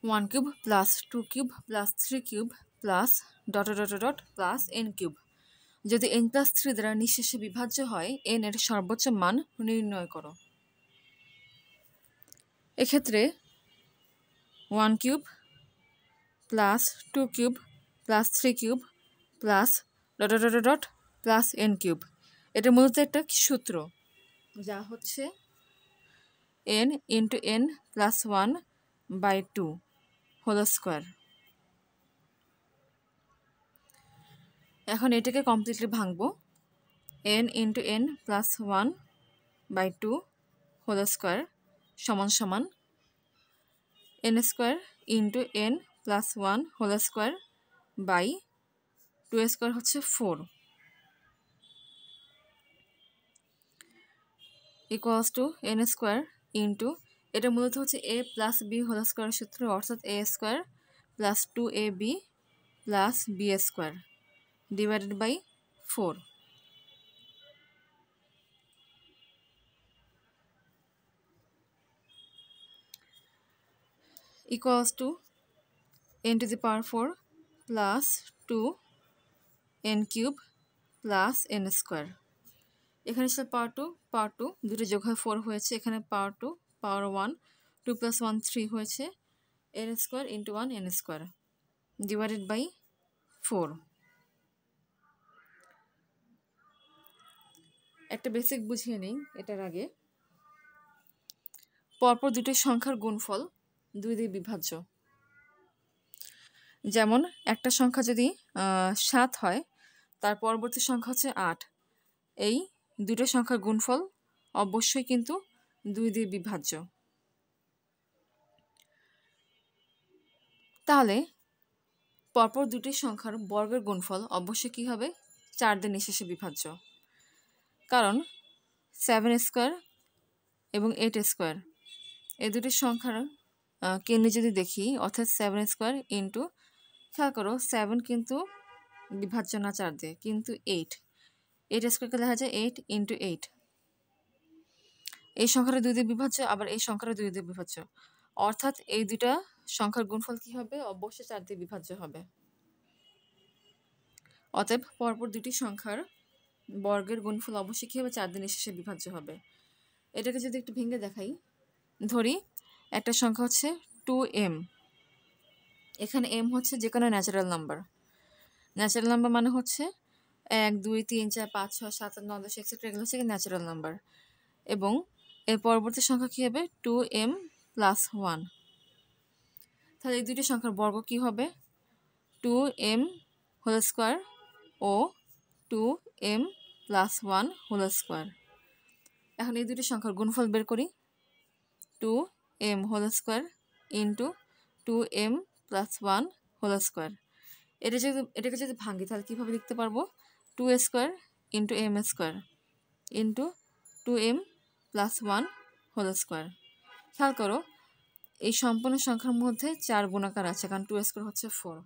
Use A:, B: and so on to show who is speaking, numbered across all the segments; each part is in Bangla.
A: 1 cube plus 2 cube plus 3 cube plus dot dot dot plus n cube যদি n প্লাস 3 দ্বারা নিঃশেষে বিভাজ্য হয় n এর সর্বোচ্চ মান নির্ণয় করো। এক্ষেত্রে 1 cube plus 2 cube plus 3 cube plus dot dot dot plus n cube, এটা মূলত একটা সূত্র যা হচ্ছে n into n plus 1/2 whole square. এখন এটাকে কমপ্লিটলি ভাঙবো। n into n plus 1/2 whole square সমান সমান n square into n plus 1 whole square by 2 square হচ্ছে 4 equals to n square into, এটা মূলত হচ্ছে a প্লাস বি হোল স্কোয়ারের সূত্র, অর্থাৎ a square plus 2ab plus b square divided by 4 equals to n to the power 4 plus 2n cube plus n square. এখানে ছিল পাওয়ার টু দুটো যোগ হয়ে 4 হয়েছে, এখানে পাওয়ার 2 পাওয়ার 1 2 প্লাস 1 3 হয়েছে, n square into 1 n square divided by 4। একটা বেসিক বুঝিয়ে নেই এটার আগে। পরপর দুটি সংখ্যার গুণফল 2 দিয়ে বিভাজ্য। যেমন একটা সংখ্যা যদি 7 হয়, তার পরবর্তী সংখ্যা হচ্ছে 8, এই দুটো সংখ্যার গুণফল অবশ্যই কিন্তু 2 দিয়ে বিভাজ্য। তাহলে পরপর দুটি সংখ্যার বর্গের গুণফল অবশ্যই কী হবে? 4 দিয়ে নিঃশেষে বিভাজ্য। কারণ 7 স্কোয়ার এবং 8 স্কোয়ার এই দুটি সংখ্যার কেন্দ্রে যদি দেখি, অর্থাৎ 7 স্কোয়ার ইন্টু, খেয়াল করো 7 কিন্তু বিভাজ্য না 4 দিয়ে, কিন্তু 8 স্কোয়ারকে লেখা যায় 8 ইন্টু 8। এই সংখ্যাটা 2 দিয়ে বিভাজ্য, আবার এই সংখ্যাটা 2 দিয়ে বিভাজ্য, অর্থাৎ এই দুটা সংখ্যার গুণফল কি হবে? অবশ্যই 4 দিয়ে বিভাজ্য হবে। অতএব পরপর দুটি সংখ্যার বর্গের গুণফল অবশ্যই কী হবে? 4 দিয়ে নিঃশেষে বিভাজ্য হবে। এটাকে যদি একটু ভেঙে দেখাই, ধরি একটা সংখ্যা হচ্ছে 2m, এখানে m হচ্ছে যে কোনো ন্যাচারাল নাম্বার। ন্যাচারাল নাম্বার মানে হচ্ছে 1 2 3 4 5 6 7 8 9 10 এক্সেট্রা, এগুলো হচ্ছে ন্যাচারাল নাম্বার। এবং এর পরবর্তী সংখ্যা কী হবে? 2m plus 1। তাহলে এই দুটি সংখ্যার বর্গ কী হবে? 2m হোল স্কোয়ার ও 2m প্লাস 1 হোল স্কোয়ার। এখন এই দুটি সংখ্যার গুণফল বের করি। 2m whole square into 2m plus 1 whole square. এটাকে যদি ভাঙি তাহলে কীভাবে লিখতে পারবো? 2 square into m square into 2m plus 1 whole square. খেয়াল করো এই সম্পূর্ণ সংখ্যার মধ্যে 4 গুণাকার আছে, কারণ 2 স্কোয়ার হচ্ছে 4।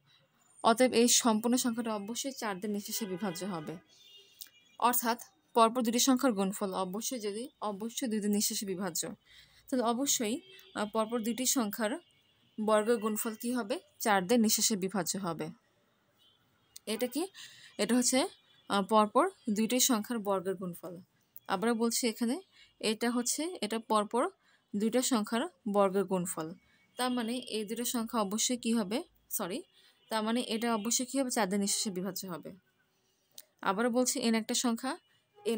A: অতএব এই সম্পূর্ণ সংখ্যাটা অবশ্যই 4 দিয়ে নিঃশেষে বিভাজ্য হবে। অর্থাৎ পরপর দুটি সংখ্যার গুণফল অবশ্যই 2 দিয়ে নিঃশেষে বিভাজ্য, তাহলে অবশ্যই পরপর দুটি সংখ্যার বর্গের গুণফল কি হবে? 4 দিয়ে নিঃশেষে বিভাজ্য হবে। এটা কি? এটা হচ্ছে পরপর দুইটি সংখ্যার বর্গের গুণফল। আবারও বলছি, এখানে এটা পরপর দুইটা সংখ্যার বর্গের গুণফল। তার মানে এই দুটো সংখ্যা অবশ্যই কি হবে? তার মানে এটা অবশ্যই কি হবে? 4 দিয়ে নিঃশেষে বিভাজ্য হবে। আবারও বলছি, n একটা সংখ্যা,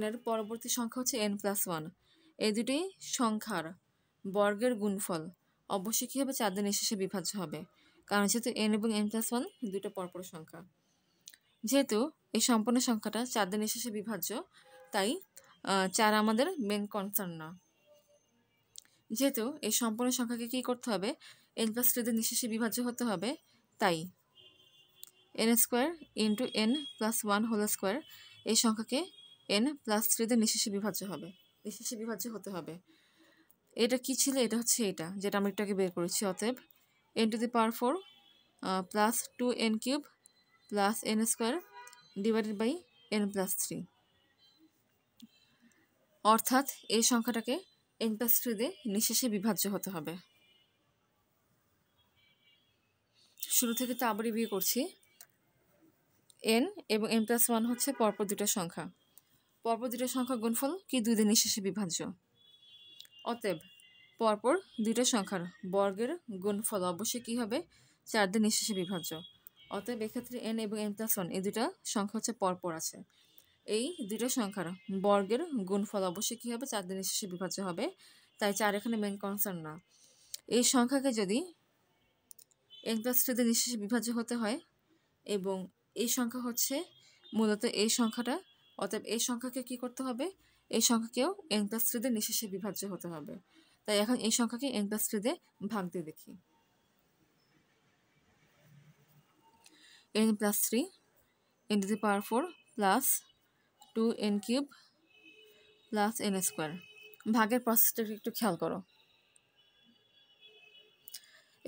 A: n এর পরবর্তী সংখ্যা হচ্ছে n প্লাস 1। এই দুটি সংখ্যার বর্গের গুণফল অবশ্যই কী হবে? 4 দিয়ে নিঃশেষে বিভাজ্য হবে, কারণ যেহেতু n এবং n প্লাস 1 দুটো পরপর সংখ্যা। যেহেতু এই সম্পূর্ণ সংখ্যাটা 4 দিয়ে নিঃশেষে বিভাজ্য, তাই 4 আমাদের মেন কনসার্ন না। যেহেতু এই সম্পূর্ণ সংখ্যাকে কী করতে হবে? n প্লাস 2 দিয়ে নিঃশেষে বিভাজ্য হতে হবে, তাই n square into n plus 1 whole square এই সংখ্যাকে n প্লাস 3 দিয়ে নিঃশেষে বিভাজ্য হতে হবে। এটা কি ছিল? এটা হচ্ছে এটা, যেটা আমরা একটু আগে বের করেছি। অতএব n to the power 4 plus 2n cube plus n square divided by n plus 3, অর্থাৎ এই সংখ্যাটাকে n প্লাস 3 দিয়ে নিঃশেষে বিভাজ্য হতে হবে। শুরু থেকে তো আবার রিভিউ করছি। n এবং n+1 হচ্ছে পরপর দুটো সংখ্যা। পরপর দুটো সংখ্যা গুণফল কি 2 দিয়ে নিঃশেষে বিভাজ্য। অতএব পরপর দুইটা সংখ্যার বর্গের গুণফল অবশ্যই কী হবে, 4 দিয়ে নিঃশেষে বিভাজ্য। অতএব এক্ষেত্রে n এবং n+1 এই দুটা সংখ্যা হচ্ছে পরপর আছে। এই দুটো সংখ্যার বর্গের গুণফল অবশ্যই কী হবে, 4 দিয়ে নিঃশেষে বিভাজ্য হবে। তাই 4 এখানে মেন কনসার্ন না। এই সংখ্যাকে যদি n+3 দিয়ে নিঃশেষে বিভাজ্য হতে হয় এবং এই সংখ্যা হচ্ছে মূলত এই সংখ্যাটা, অতএব এই সংখ্যাকে কি করতে হবে, এই সংখ্যাকেও n+3 দিয়ে নিঃশেষে বিভাজ্য হতে হবে। তাই এখন এই সংখ্যাকে n+3 দিয়ে ভাগ দিয়ে দেখি। n+3 n⁴ plus 2n³ plus n²। ভাগের প্রসেসটাকে একটু খেয়াল করো।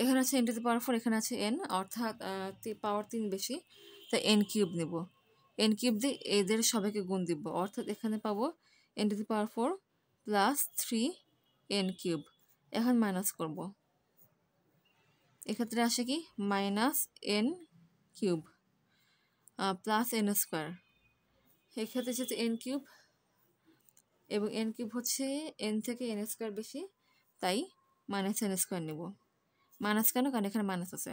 A: এখানে আছে n⁴, এখানে আছে n, অর্থাৎ পাওয়ার 3 বেশি, তাই n³ নেব। n³ দিয়ে এদের সবাইকে গুণ দিব, অর্থাৎ এখানে পাবো n⁴ প্লাস 3n³। এখন মাইনাস করব, এক্ষেত্রে আসে কি -n³ প্লাস n²। এক্ষেত্রে যেহেতু n³ এবং n³ হচ্ছে n থেকে n² বেশি, তাই -n² নেব। মাইনাস কেন, কারণ এখানে মাইনাস আছে।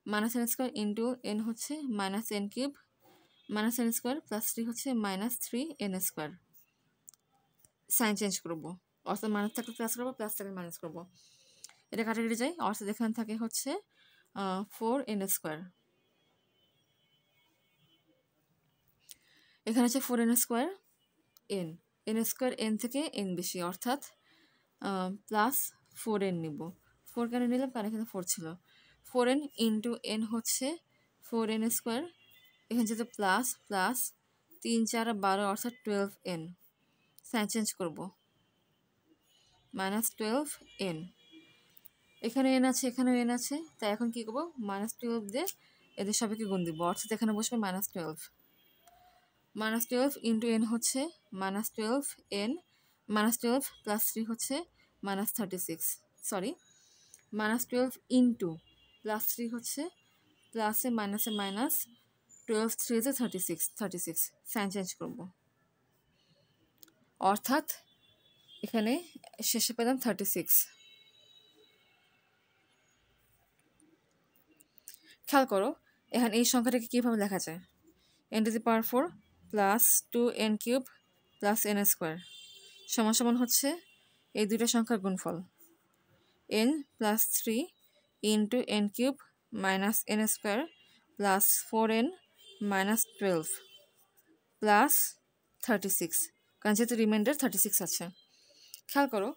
A: -n² ইন্টু n হচ্ছে -n³ -n² প্লাস 3 হচ্ছে -3n²। সাইন চেঞ্জ করবো, অর্থাৎ মাইনাস থাকলে প্লাস করবো, প্লাস থাকলে মাইনাস করবো। এটা কাটাকাটি যায়, অর্থাৎ এখানে থাকে হচ্ছে 4n²। এখানে হচ্ছে 4n², n² n থেকে n বেশি, অর্থাৎ প্লাস 4n নিব। 4 কেন নিলাম, কারণ এখানে 4 ছিল। 4n ইন্টু n হচ্ছে 4n², এখানে যেহেতু প্লাস প্লাস 3 4 12, অর্থাৎ 12n। সাইন চেঞ্জ করব, -12n। এখানে n আছে, এখানেও n আছে, তাই এখন কি করবো, -12 দিয়ে এদের সবাইকে গুণ দিব, অর্থাৎ এখানে বসবে -12। -12 ইন্টু n হচ্ছে -12n, -12 প্লাস 3 হচ্ছে -36, সরি -12 ইন্টু প্লাস 3 হচ্ছে প্লাসে মাইনাসে মাইনাস, 12 3 36, সাইন চেঞ্জ করব, অর্থাৎ এখানে শেষে পেলাম 36। খেয়াল করো এখন এই সংখ্যাটাকে কীভাবে লেখা যায়, n⁴ plus 2n³ plus n² সমান হচ্ছে এই দুইটা সংখ্যার গুণফল n+3 into n³ minus n² plus 4n minus 12 plus 36, কারণ যেহেতু রিমাইন্ডার 36 আছে। খেয়াল করো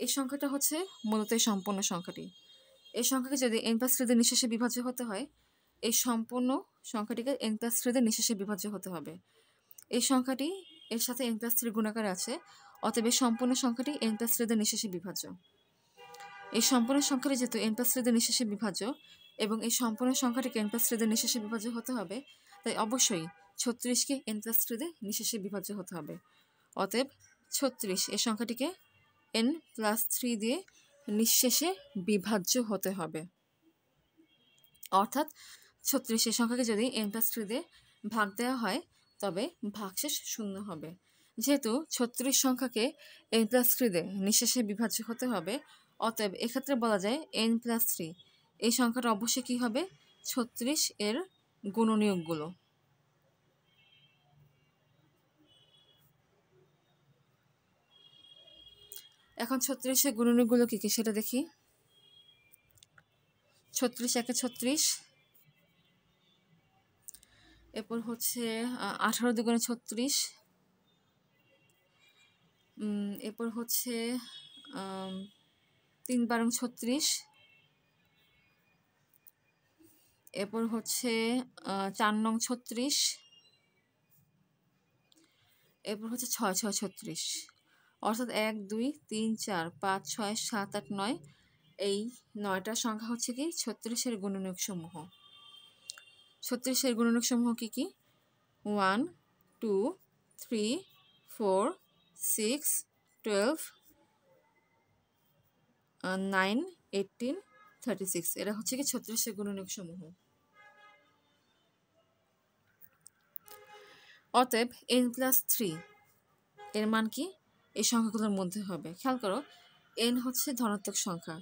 A: এই সংখ্যাটা হচ্ছে মূলত এই সম্পূর্ণ সংখ্যাটি। এই সংখ্যাকে যদি n+3 দিয়ে নিঃশেষে বিভাজ্য হতে হয়, এই সম্পূর্ণ সংখ্যাটিকে n+3 দিয়ে নিঃশেষে বিভাজ্য হতে হবে। এই সংখ্যাটি এর সাথে n+3 গুণাকারে আছে, অতএব এই সম্পূর্ণ সংখ্যাটি n+3 দিয়ে নিঃশেষে বিভাজ্য। এই সম্পূর্ণ সংখ্যাটি যেহেতু n+3 দিয়ে নিঃশেষে বিভাজ্য এবং এই সম্পূর্ণ সংখ্যাটিকে n+3 দিয়ে নিঃশেষে বিভাজ্য হতে হবে, তাই অবশ্যই 36কে n+3 দিয়ে নিঃশেষে বিভাজ্য হতে হবে। অতএব 36 এই সংখ্যাটিকে n+3 দিয়ে নিঃশেষে বিভাজ্য হতে হবে, অর্থাৎ 36 এই সংখ্যাকে যদি n+3 দিয়ে ভাগ দেওয়া হয় তবে ভাগশেষ শূন্য হবে। যেহেতু 36 সংখ্যাকে n+3 দিয়ে নিঃশেষে বিভাজ্য হতে হবে, অতএব এক্ষেত্রে বলা যায় n+3 এই সংখ্যাটা অবশ্যই কী হবে, 36 এর গুণনীয়কগুলো। এখন 36 এর গুণনীয়কগুলো কী কী সেটা দেখি। 36 একে 36, এরপর হচ্ছে 18 দুগুণে 36, এরপর হচ্ছে 3 বারং 36, এরপর হচ্ছে 4 নং 36, এরপর হচ্ছে 6 6 36, অর্থাৎ 1 2 3 4 5 6 7 8 9, এই 9টা সংখ্যা হচ্ছে কি 36 এর গুণনীয়ক সমূহ। 36 এর গুণনীয়ক সমূহ কি কি, 1 2 3 4 6 12 9 18 36। এরা হচ্ছে কি 36 এর গুণনীয়ক সমূহ। অতএব n+3 এর মান কি এই সংখ্যাগুলোর মধ্যে হবে। খেয়াল করো, n হচ্ছে ধনাত্মক সংখ্যা,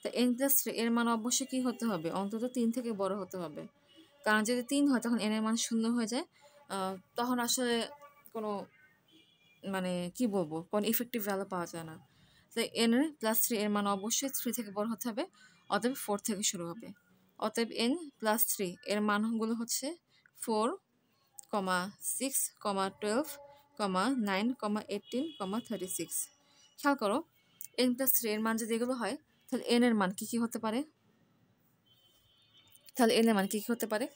A: তা n+3 এর মান অবশ্যই কি হতে হবে, অন্তত 3 থেকে বড় হতে হবে। কারণ যদি 3 হয় তখন n এর মান 0 হয়ে যায়, তখন আসলে কোনো মানে কি বলবো, কোনো ইফেক্টিভ ভ্যালু পাওয়া যায় না। তাই n+3 এর মান অবশ্যই 3 থেকে বড় হতে হবে, অতএব 4 থেকে শুরু হবে। অতএব n+3 এর মানগুলো হচ্ছে 4, 6, 12, 9, 18, 36। খেয়াল করো, n+3 এর মান যদি এগুলো হয় তাহলে n এর মান কি হতে পারে,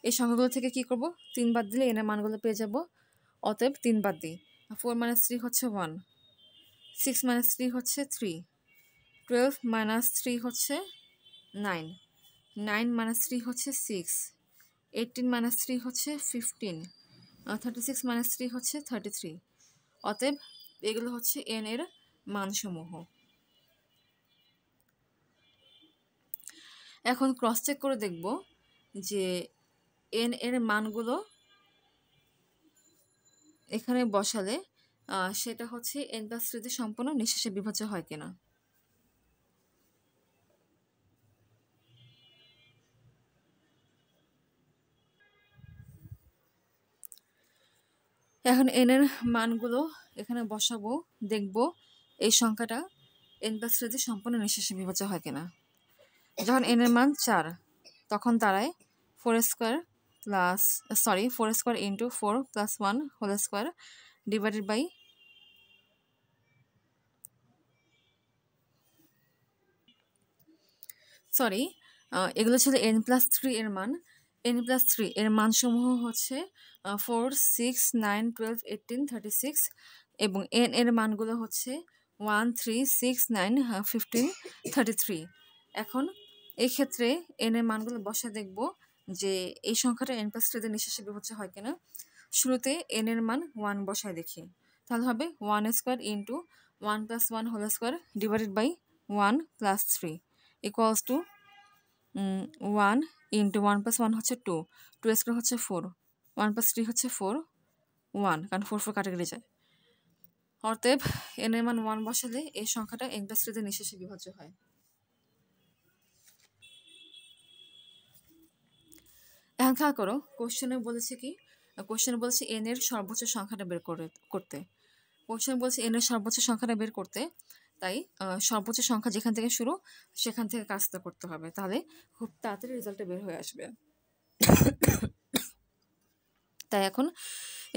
A: এই সংখ্যাগুলো থেকে কি করব, 3 বাদ দিলে n এর মানগুলো পেয়ে যাব। অতএব 3 বাদ দিই, 4 - 3 হচ্ছে 1, 6 - 3 হচ্ছে 3, 12 - 3 হচ্ছে 9, 9 - 3 হচ্ছে 6, 18 - 3 হচ্ছে 15, 36 - 3 হচ্ছে 33। অতএব এগুলো হচ্ছে n এর মানসমূহ। এখন ক্রস চেক করে দেখব যে n এর মানগুলো এখানে বসালে সেটা হচ্ছে n+3 তে সম্পূর্ণ নিঃশেষে বিভাজ্য হয় কিনা। এখন n এর মানগুলো এখানে বসাবো, দেখব এই সংখ্যাটা n+3 তে সম্পূর্ণ নিঃশেষে বিভাজ্য হয় কিনা। যখন n এর মান 4 তখন দাঁড়ায় 4² into 4 + 1 whole square divided by এগুলো ছিল n+3 এর মান। n+3 এর মানসমূহ হচ্ছে 4, 6, 9, 12, 18, 36 এবং n এর মানগুলো হচ্ছে 1, 3, 6, 9, 15, 33। এখন এই ক্ষেত্রে n এর মানগুলো বসা দেখব যে এই সংখ্যাটা n+3 তে নিঃশেষে বিভাজ্য হয় কিনা। শুরুতে n এর মান 1 বসায় দেখি, তাহলে হবে 1² into 1 + 1 whole square divided by 1 + 3 equals to 1 into 1 + 1 হচ্ছে 2, 2² হচ্ছে 4, 1 + 3 হচ্ছে 4, 1, কারণ 4 4 কাটাকাটি যায়। অতএব n এর মান 1 বসালে এই সংখ্যাটা n+3 তে নিঃশেষে বিভাজ্য হয়। এখন খেয়াল করো, কোশ্চেনে বলেছে কি, কোশ্চেনে বলেছে n এর সর্বোচ্চ সংখ্যাটা বের করতে। কোশ্চেন বলছে n এর সর্বোচ্চ সংখ্যাটা বের করতে, তাই সর্বোচ্চ সংখ্যা যেখান থেকে শুরু সেখান থেকে কাজটা করতে হবে, তাহলে খুব তাড়াতাড়ি রেজাল্টটা বের হয়ে আসবে। তাই এখন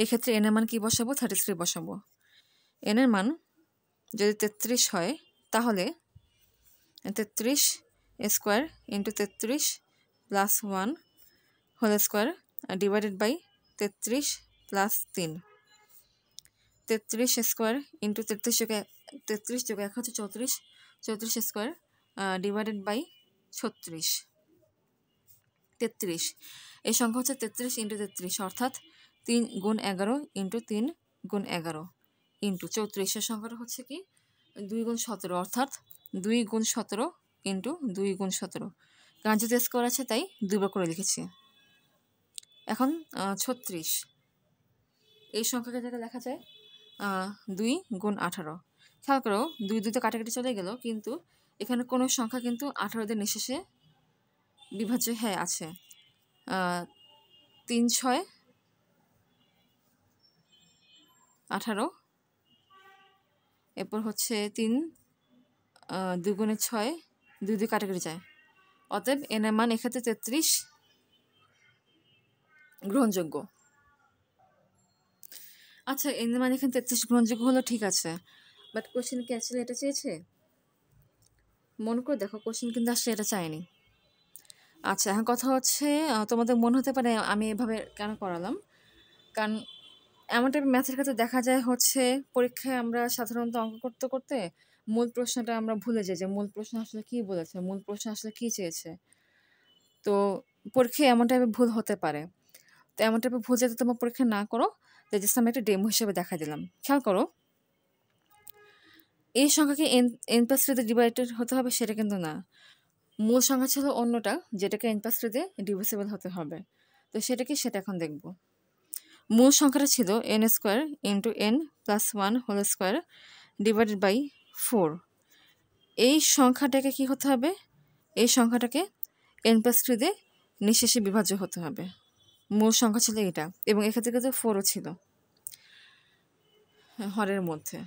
A: এক্ষেত্রে n এর মান কি বসাবো, 33 বসাবো। n এর মান যদি 33 হয় তাহলে 33² into 33 + 1 whole square divided by 33 + 3, 33² into 33 যোগ 1 হচ্ছে 34, 34² ডিভাইডেড বাই 36, 33। এই সংখ্যা হচ্ছে 33 ইন্টু 33 অর্থাৎ 3 গুণ 11 ইন্টু 3 গুণ 11 ইন্টু 34। এর সংখ্যাটা হচ্ছে কি 2 গুণ 17 অর্থাৎ 2 গুণ 17 ইন্টু 2 গুণ 17, কারণ যেহেতু স্কোয়ার আছে তাই দুইবার করে লিখেছি। এখন 36 এই সংখ্যাকে যেটা লেখা যায় 2 গুণ 18। খেয়াল করো 2 2 তে কাটাকাটি চলে গেল, কিন্তু এখানে কোনো সংখ্যা কিন্তু 18 দিয়ে নিঃশেষে বিভাজ্য হ্যাঁ আছে। 3 6 18, এরপর হচ্ছে 3 2 গুণে 6, 2 2 কাটাকাটি যায়। অতএব n এর মান এক্ষেত্রে 33 গ্রহণযোগ্য। আচ্ছা, n এর মান এখানে 33 গ্রহণযোগ্য হলো, ঠিক আছে, বাট কোশ্চেন কি আসলে এটা চেয়েছে? মনে করে দেখো, কোশ্চেন কিন্তু আসলে এটা চায়নি। আচ্ছা, এখন কথা হচ্ছে তোমাদের মনে হতে পারে আমি এভাবে কেন করালাম, কারণ এমন টাইপের ম্যাথের ক্ষেত্রে দেখা যায় হচ্ছে পরীক্ষায় আমরা সাধারণত অঙ্ক করতে করতে মূল প্রশ্নটা আমরা ভুলে যাই যে মূল প্রশ্ন আসলে কী বলেছে, মূল প্রশ্ন আসলে কী চেয়েছে। তো পরীক্ষায় এমন টাইপের ভুল হতে পারে। তো এমন টাইপের ভুল যাতে তোমার পরীক্ষা না করো, তাই জাস্ট আমি একটা ডেমো হিসেবে দেখা দিলাম। খেয়াল করো, এই সংখ্যাকে n+3 তে ডিভাইডেড হতে হবে সেটা কিন্তু না, মূল সংখ্যা ছিল অন্যটা, যেটাকে n+3 দিয়ে ডিভিজিবল হতে হবে। তো সেটা কি, সেটা এখন দেখব। মূল সংখ্যাটা ছিল n² × n+1 whole square divided by 4। এই সংখ্যাটাকে কি হতে হবে, এই সংখ্যাটাকে n+3 দিয়ে নিঃশেষে বিভাজ্য হতে হবে। মূল সংখ্যা ছিল এটা, এবং এক্ষেত্রে কিন্তু 4ও ছিল হরের মধ্যে।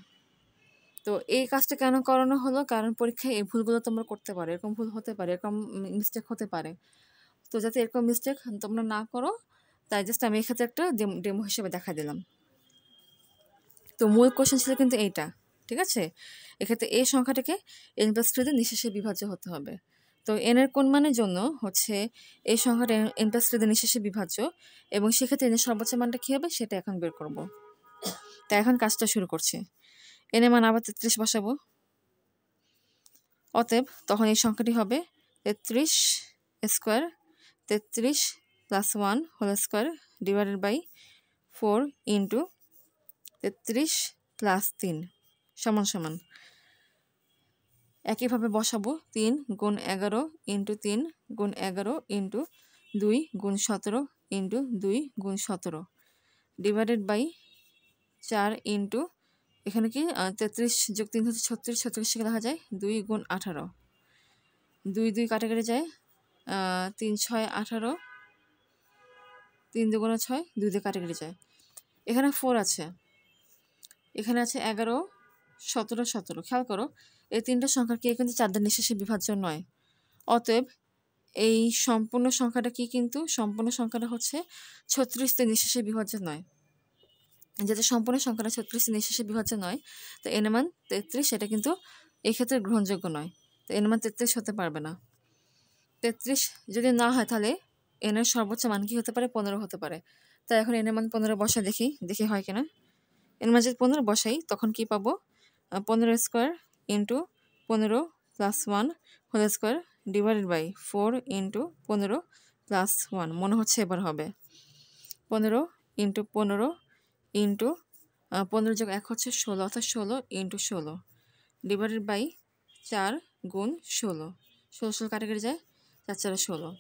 A: তো এই কাজটা কেন করানো হলো, কারণ পরীক্ষায় এই ভুলগুলো তোমরা করতে পারো, এরকম ভুল হতে পারে, এরকম মিস্টেক হতে পারে। তো যাতে এরকম মিস্টেক তোমরা না করো, তাই জাস্ট আমি এক্ষেত্রে একটা ডেমো হিসেবে দেখা দিলাম। তো মূল কোশ্চেন ছিল কিন্তু এইটা, ঠিক আছে। এক্ষেত্রে এই সংখ্যাটাকে n+3 দিয়ে নিঃশেষে বিভাজ্য হতে হবে। তো n এর কোন মানের জন্য হচ্ছে এই সংখ্যাটা n+3 দিয়ে নিঃশেষে বিভাজ্য, এবং সেক্ষেত্রে n এর সর্বোচ্চ মানটা কী হবে সেটা এখন বের করব। তাই এখন কাজটা শুরু করছি। n এর মান আবার 33 বসাবো। অতএব তখন এই সংখ্যাটি হবে 33² 33 + 1 হোল স্কোয়ার ডিভাইডেড বাই 4 × 33 + 3 সমান। একইভাবে বসাবো 3 × 11 × 3 × 11 × 2 × 17 × 2 × 17 ডিভাইডেড বাই 4 × এখানে কি 33 + 3 হচ্ছে 36, 36 লেখা যায় 2 × 18, 2 2 কাটাকাটি যায়, 3 6 18, 3 2 × 6, 2 দিয়ে কাটাকাটি যায়। এখানে 4 আছে, এখানে আছে 11 17 17। খেয়াল করো, এই তিনটা সংখ্যা কি কিন্তু 4 দিয়ে নিঃশেষে বিভাজ্য নয়। অতএব এই সম্পূর্ণ সংখ্যাটা কি, কিন্তু সম্পূর্ণ সংখ্যাটা হচ্ছে 36 দিয়ে নিঃশেষে বিভাজ্য নয়। যেটা সম্পূর্ণ সংখ্যাটা 36 দিয়ে নিঃশেষে বিভাজ্য নয়, তো n এর মান 33, সেটা কিন্তু এই ক্ষেত্রে গ্রহণযোগ্য নয়। তো n এর মান 33 হতে পারবে না। 33 যদি না হয়, তাহলে n এর সর্বোচ্চ মান কি হতে পারে, 15 হতে পারে। তাই এখন n এর মান 15 বসা দেখি হয় কিনা। n মান যদি 15 বসাই, তখন কি পাবো, 15² × 15 + 1 হোল স্কোয়ার ডিভাইডেড বাই 4 × 15 + 1। মনে হচ্ছে এবার হবে 15 × 15 × 15 যোগ 1 হচ্ছে 16, অর্থাৎ 16 × 16 ডিভাইডেড বাই 4 × 16, 16 কাটাকাটি যায়, 4 4 16।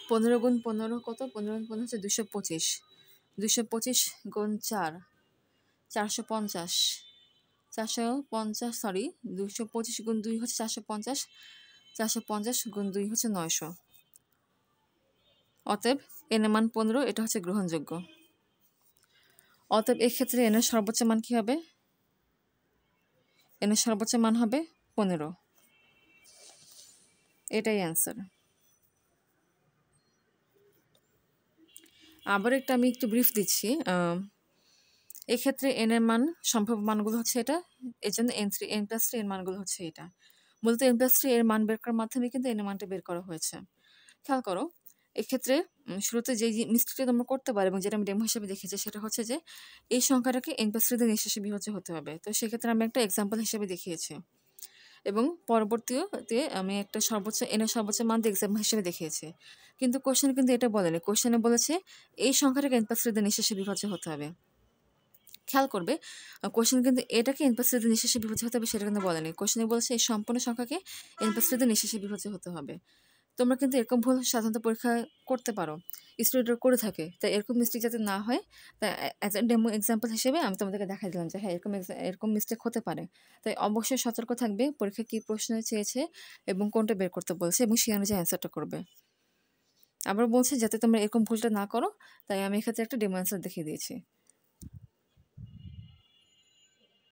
A: 15 × 15 কত, 15 × 15 হচ্ছে 225, 225 × 4 450, 450 সরি 225 × 2 হচ্ছে 450, 450 × 2 হচ্ছে 900। অতএব n এর মান 15, এটা হচ্ছে গ্রহণযোগ্য। অতএব এক্ষেত্রে n এর সর্বোচ্চ মান কি হবে, n এর সর্বোচ্চ মান হবে 15। এটাই অ্যান্সার। আবার আমি একটু ব্রিফ দিচ্ছি। এক্ষেত্রে n এর মান সম্ভাব্য মানগুলো হচ্ছে এটা, এর জন্য n+3 এর মানগুলো হচ্ছে এটা। মূলত n+3 এর মান বের করার মাধ্যমে কিন্তু n এর মানটা বের করা হয়েছে। খেয়াল করো, এক্ষেত্রে শুরুতে যে মিস্টেকটা তোমরা করতে পারো এবং যেটা আমি ডেমো হিসেবে দেখেছি, সেটা হচ্ছে যে এই সংখ্যাটাকে n+3 দিয়ে নিঃশেষে বিভাজ্য হতে হবে। তো সেক্ষেত্রে আমি একটা এক্সাম্পল হিসেবে দেখিয়েছি, এবং পরবর্তীতে আমি একটা n এর সর্বোচ্চ মান দিয়ে এক্সাম্পল হিসেবে দেখিয়েছি। কিন্তু কোশ্চেন কিন্তু এটা বলেনি, কোশ্চেনে বলেছে এই সংখ্যাটাকে n+3 দিয়ে নিঃশেষে বিভাজ্য হতে হবে। খেয়াল করবে, কোশ্চেন কিন্তু এটাকে n+3 দিয়ে নিঃশেষে বিভাজ্য হতে হবে সেটা কিন্তু বলেনি। কোশ্চেনে বলেছে এই সম্পূর্ণ সংখ্যাকে n+3 দিয়ে নিঃশেষে বিভাজ্য হতে হবে। তোমরা কিন্তু এরকম ভুল সাধারণত পরীক্ষা করতে পারো, স্টুডেন্টরা করে থাকে। তাই এরকম মিস্টেক যাতে না হয়, তাই অ্যাজ এ ডেমো এক্সাম্পল হিসেবে আমি তোমাদেরকে দেখাই দিলাম যে হ্যাঁ, এরকম মিস্টেক হতে পারে। তাই অবশ্যই সতর্ক থাকবে, পরীক্ষা কী প্রশ্ন চেয়েছে এবং কোনটা বের করতে বলছে, এবং সেই অনুযায়ী অ্যান্সারটা করবে। আবার বলছে যাতে তোমরা এরকম ভুলটা না করো, তাই আমি এক্ষেত্রে একটা ডেমো অ্যান্সার দেখিয়ে দিয়েছি।